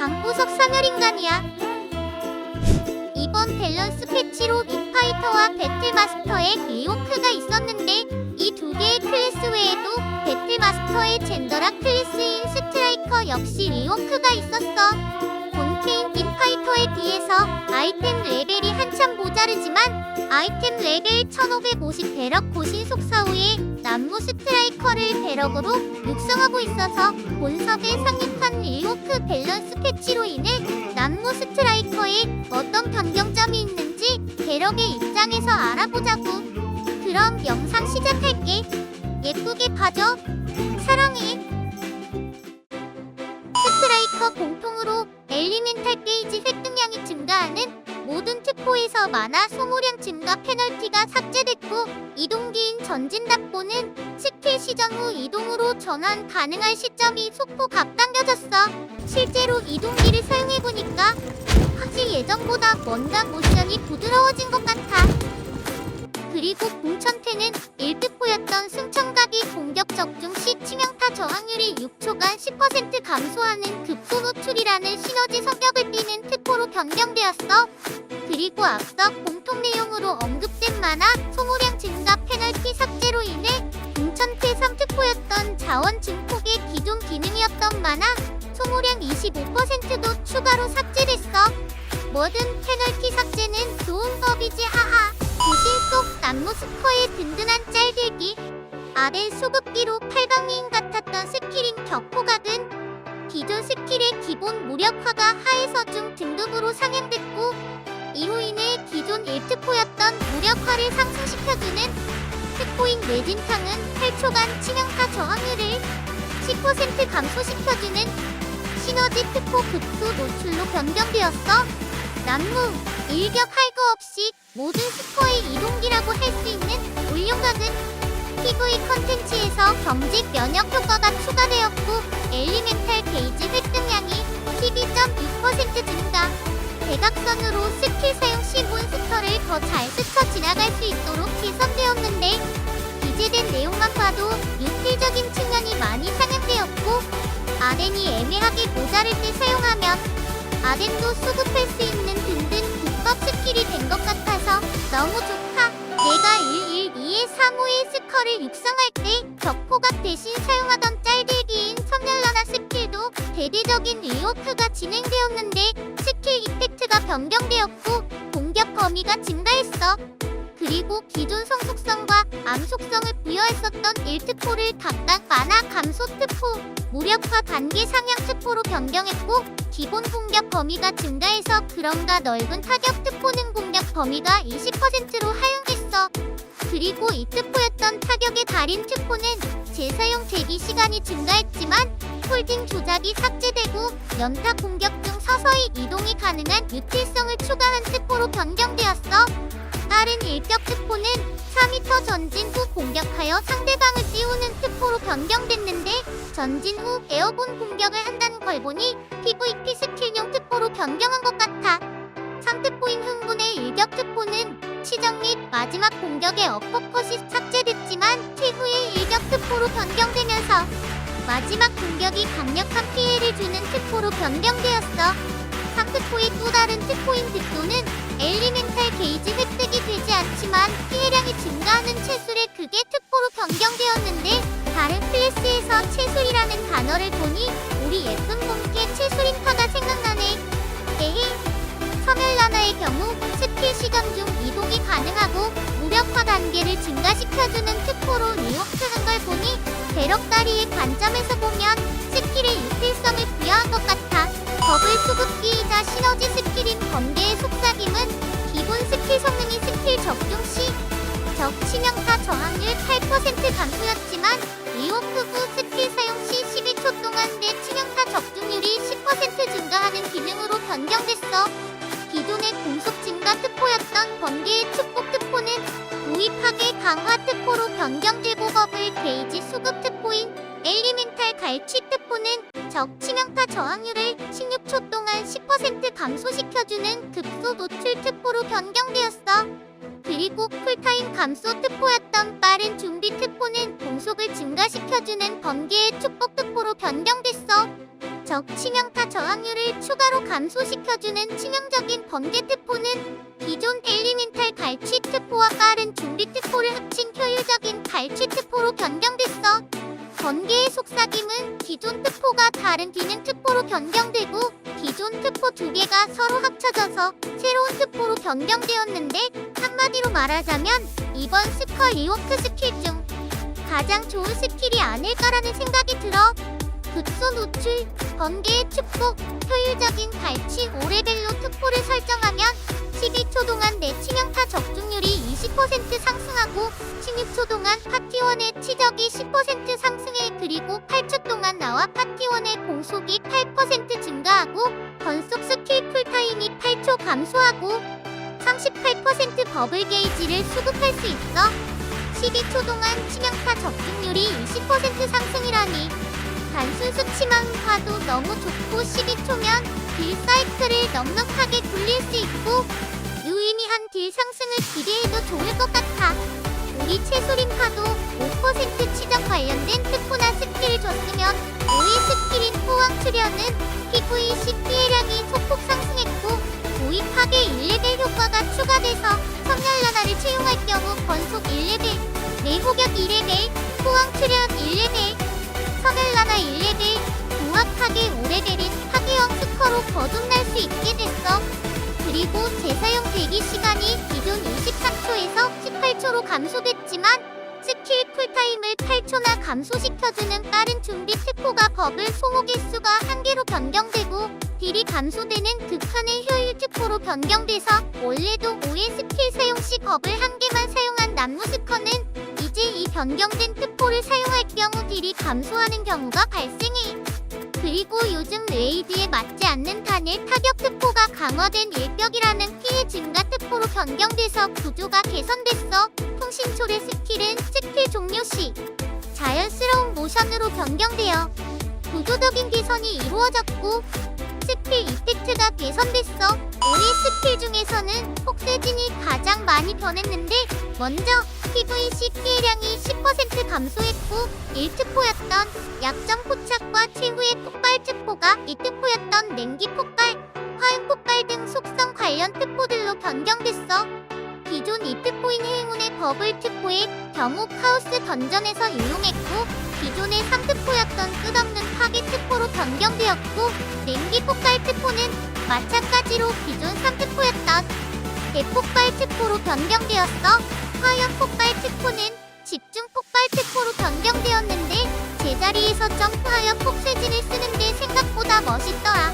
방구석 사멸인간이야. 이번 밸런스 패치로 빅파이터와 배틀마스터의 리오크가 있었는데 이 두 개의 클래스 외에도 배틀마스터의 젠더락 클래스인 스트라이커 역시 리오크가 있었어. 본캐인 빅파이터에 비해서 아이템 레벨이 한참 모자르지만 아이템 레벨 1550 배럭 고신속 사후에 남무 스트라이커를 배럭으로 육성하고 있어서 본섭에 상륙한 리오크 밸런스 패치로 인해 남무 스트라이커에 어떤 변경점이 있는지 배럭의 입장에서 알아보자고. 그럼 영상 시작할게. 예쁘게 봐줘. 사랑해. 스트라이커 공통으로 엘리멘탈 게이지 획득량이 증가하는 모든 특포에서 만화 소모량 증가 페널티가 삭제됐고 이동기인 전진답보는 스킬 시전 후 이동으로 전환 가능한 시점이 소폭 앞당겨졌어. 실제로 이동기를 사용해보니까 확실히 예전보다 뭔가 모션이 부드러워진 것 같아. 그리고 공천태는 1특포였던 승천각이 공격 적중 시 치명타 저항률이 6초간 10% 감소하는 급소 노출이라는 시너지 성격을 띠는 특포로 변경되었어. 그리고 앞서 공통 내용으로 언급된 만화 소모량 증가 페널티 삭제로 인해 공천태 3특포였던 자원 증폭의 기존 기능이었던 만화 소모량 25%도 추가로 삭제됐어. 뭐든 페널티 삭제는 좋은 법이지 하하. 도신 속 남무스커의 든든한 짤들기. 아덴 수급기로 8강미인 같았던 스킬인 격포각은 기존 스킬의 기본 무력화가 하에서 중 등급으로 상향됐고 이로 인해 기존 1특포였던 무력화를 상승시켜주는 특포인 뇌진탕은 8초간 치명타 저항률을 10% 감소시켜주는 시너지 특포 급소 노출로 변경되었어. 남무, 일격 할 거 없이 모든 스코어의 이동기라고 할 수 있는 올용각은 PV 컨텐츠에서 경직 면역 효과가 추가되었고 엘리멘탈 게이지 획득량이 12.6% 증가. 대각선으로 스킬 사용 시 몬스터를 더 잘 스쳐 지나갈 수 있도록 개선되었는데 기재된 내용만 봐도 유틸적인 측면이 많이 상향되었고 아덴이 애매하게 모자랄 때 사용하면 아덴도 수급할 수 있는 든든 국밥 스킬이 된 것 같아서 너무 좋다. 내가 112의 3호의 스커를 육성할 때 격포각 대신 사용하던 짤들기인 선멸라나 스킬도 대대적인 리워크가 진행되었는데 스킬 이펙트가 변경되었고 공격 범위가 증가했어. 그리고 기존 성속성과 암속성을 부여했었던 1특포를 각각 만화 감소 특포, 무력화 단계 상향 특포로 변경했고 기본 공격 범위가 증가해서 그런가 넓은 타격 특포는 공격 범위가 20%로 하향됐어. 그리고 2특포였던 타격의 달인 특포는 재사용 대기 시간이 증가했지만 홀딩 조작이 삭제되고 연타 공격 중 서서히 이동이 가능한 유틸성을 추가한 특포로 변경되었어. 다른 일격 특포는 4m 전진 후 공격하여 상대방을 띄우는 특포로 변경됐는데 전진 후 에어본 공격을 한다는 걸 보니 PVP 스킬용 특포로 변경한 것 같아. 3특포인 흥분의 일격 특포는 치정 및 마지막 공격의 어퍼컷이 삭제됐지만 최후의 일격 특포로 변경되면서 마지막 공격이 강력한 피해를 주는 특포로 변경되었어. 3특포의 또 다른 특포인 득도는 엘리멘탈 게이지 획득이 되지 않지만 피해량이 증가하는 채술의 극의 특포로 변경되었는데 다른 클래스에서 채술이라는 단어를 보니 우리 예쁜 본캐 채술인파가 생각나네. 에헤. 서멸라나의 경우 스킬 시간 중 이동이 가능하고 무력화 단계를 증가시켜주는 특포로 리워크한 걸 보니 배럭다리의 관점에서 보면 스킬의 유틸성을 부여한 것 같아. 버블 수급기이자 시너지 스킬인 번개의 속삭임은 기본 스킬 성능이 스킬 적중 시 적 치명타 저항률 8% 감소였지만 리워크 후 스킬 사용 시 12초 동안 내 치명타 적중률이 10% 증가하는 기능으로 변경됐어. 기존의 공속 증가 특포였던 번개의 축복 특포는 도입하게 강화 특포로 변경되고 버블 게이지 수급 특포인 엘리멘탈 갈취 특포는 적 치명타 저항률을 16초 동안 10% 감소시켜주는 급소 노출 특포로 변경되었어. 그리고 쿨타임 감소 특포였던 빠른 준비 특포는 공속을 증가시켜주는 번개의 축복 특포로 변경됐어. 적 치명타 저항률을 추가로 감소시켜주는 치명적인 번개 특포는 기존 엘리멘탈 갈취 특포와 빠른 준비 특포를 합친 효율적인 갈취 특포로 변경됐어. 번개의 속삭임은 기존 특포가 다른 기능 특포로 변경되고 기존 특포 두 개가 서로 합쳐져서 새로운 특포로 변경되었는데 한마디로 말하자면 이번 스컬 리워크 스킬 중 가장 좋은 스킬이 아닐까라는 생각이 들어. 극소 노출, 번개의 축복, 효율적인 갈취 5레벨로 특포를 설정하면 12초 동안 내 치명타 적중률이 20% 상승하고 16초 동안 파티원의 치적이 10% 상승해. 그리고 8초 동안 나와 파티원의 공속이 8% 증가하고 건속 스킬 쿨타임이 8초 감소하고 38% 버블 게이지를 수급할 수 있어. 12초 동안 치명타 적중률이 20% 상승이라니 단순 수치만 봐도 너무 좋고 12초면 딜 사이클을 넉넉하게 굴릴 수 있고 유의미한 딜 상승을 기대해도 좋을 것 같아. 우리 채소림파도 5% 치적 관련된 특포나 스킬을 줬으면 5위 스킬인 포왕 출현은 PV 시 피해량이 소폭 상승했고 5위 파괴 1레벨 효과가 추가돼서 선멸나나를 채용할 경우 건속 1레벨, 내호격 2레벨, 포왕 출현 1레벨, 선멸나나 1레벨, 공학 파괴 5레벨인 파괴형 스커로 거듭날 수 있게 됐어. 그리고 재사용 대기 시간이 기존 23초에서 18초로 감소됐지만 스킬 쿨타임을 8초나 감소시켜주는 빠른 준비 특포가 버블 소모 개수가 1개로 변경되고 딜이 감소되는 극한의 효율 특포로 변경돼서 원래도 5의 스킬 사용 시 버블 1개만 사용한 남무 스커는 이제 이 변경된 특포를 사용할 경우 딜이 감소하는 경우가 발생해. 그리고 요즘 레이드에 맞지 않는 단일 타격 특포가 강화된 일격이라는 피해 증가 특포로 변경돼서 구조가 개선됐어. 통신초래 스킬은 스킬 종료 시 자연스러운 모션으로 변경되어 구조적인 개선이 이루어졌고 스킬 이펙트가 개선됐어. 우리 스킬 중에서는 폭세진이 가장 많이 변했는데 먼저 PVC 피해량이 10% 감소했고 1특포였던 약점 포착과 최후의 폭발 특포가 2특포였던 냉기 폭발, 화염 폭발 등 속성 관련 특포들로 변경됐어. 기존 2특포인 행운의 버블 특포의 경우 카오스 던전에서 이용했고 기존의 3특포였던 끝없는 파괴 특포로 변경되었고 냉기 폭발 특포는 마찬가지로 기존 3특포였던 대폭발 특포로 변경되었어. 화염 폭발 특포는 집중 폭발 특포로 변경되었는데 제자리에서 점프하여 폭세진을 쓰는데 생각보다 멋있더라.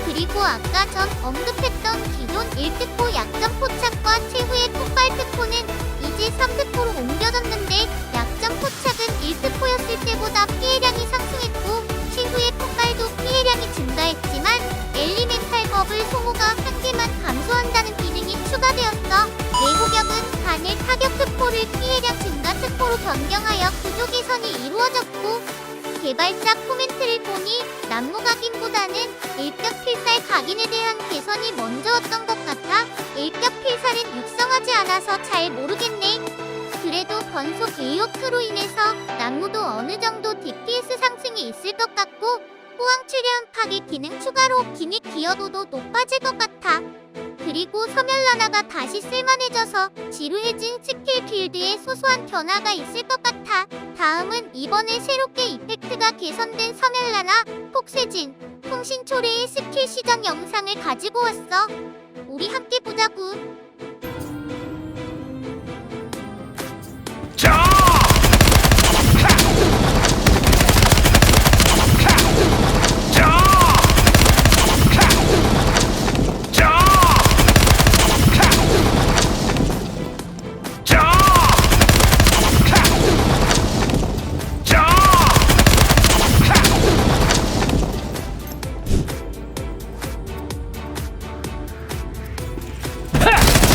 그리고 아까 전 언급했던 기존 1특포 약점 포착과 최후의 폭발 특포는 이제 3특포로 옮겨졌는데 약점 포착은 1특포였을 때보다 피해량이 상승했고 최후의 폭발도 피해량이 증가했지만 엘리멘탈 버블 소모가 1개만 감소한다는 기능이 추가되었어. 내호격은 단일 타격 특포를 피해량 증가 특포로 변경하여 구조 개선이 이루어졌고 개발자 코멘트를 보니 남무 각인보다는 일격 필살 각인에 대한 개선이 먼저였던 것 같아. 일격 필살은 육성하지 않아서 잘 모르겠네. 그래도 번속 에이워크로 인해서 남무도 어느 정도 DPS 상승이 있을 것 같고 호황 출현 파괴 기능 추가로 기믹 기여도도 높아질 것 같아. 그리고 서멸나나가 다시 쓸만해져서 지루해진 스킬 빌드에 소소한 변화가 있을 것 같아. 다음은 이번에 새롭게 이펙트가 개선된 서멸나나, 폭세진, 통신초래의 스킬 시전 영상을 가지고 왔어. 우리 함께 보자구. 하!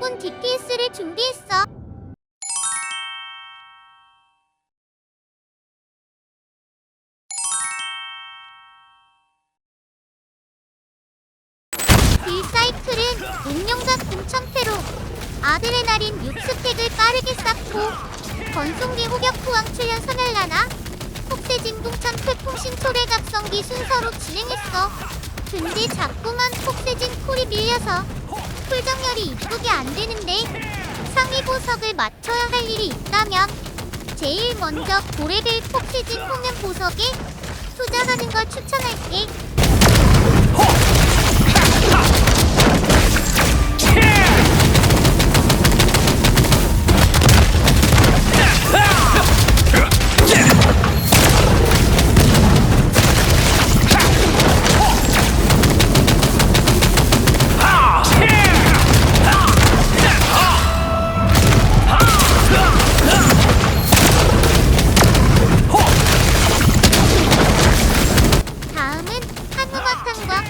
새로운 DPS를 준비했어. 딜사이클은 운명과 궁청패로 아드레날린 6스택을 빠르게 쌓고 건송기 호격 포항 출연 선열라나 폭세진 궁천 태풍신 초래각성기 순서로 진행했어. 근데 자꾸만 폭세진 콜이 밀려서 풀정렬이 이쁘게 안 되는데 상위 보석을 맞춰야 할 일이 있다면 제일 먼저 고레벨 폭세진 홍련 보석에 투자하는 걸 추천할게.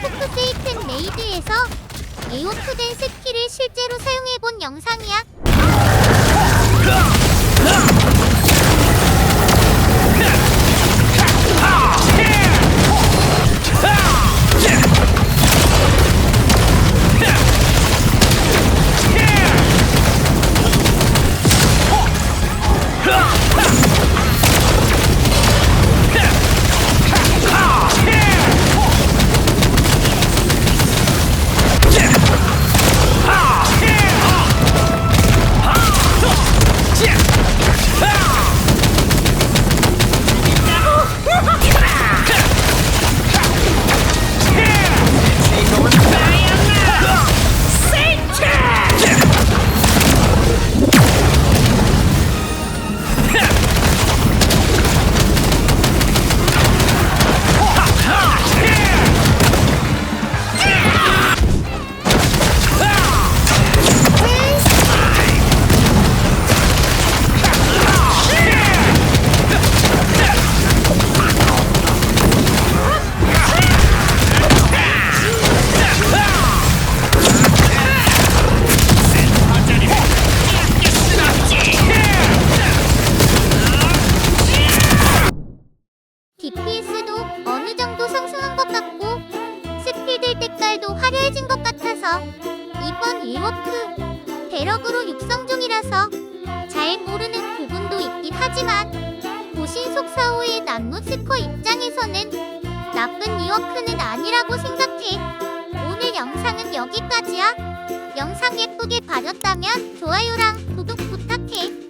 포크세이튼 레이드에서 에오프된 스킬을 실제로 사용해본 영상이야. DPS도 어느 정도 상승한 것 같고 스킬들 때깔도 화려해진 것 같아서 이번 일워크 대럭으로 육성 중이라서 잘 모르는 부분도 있긴 하지만 고신속 4호의 남무스커 입장에서는 나쁜 리워크는 아니라고 생각해. 오늘 영상은 여기까지야. 영상 예쁘게 봐줬다면 좋아요랑 구독 부탁해.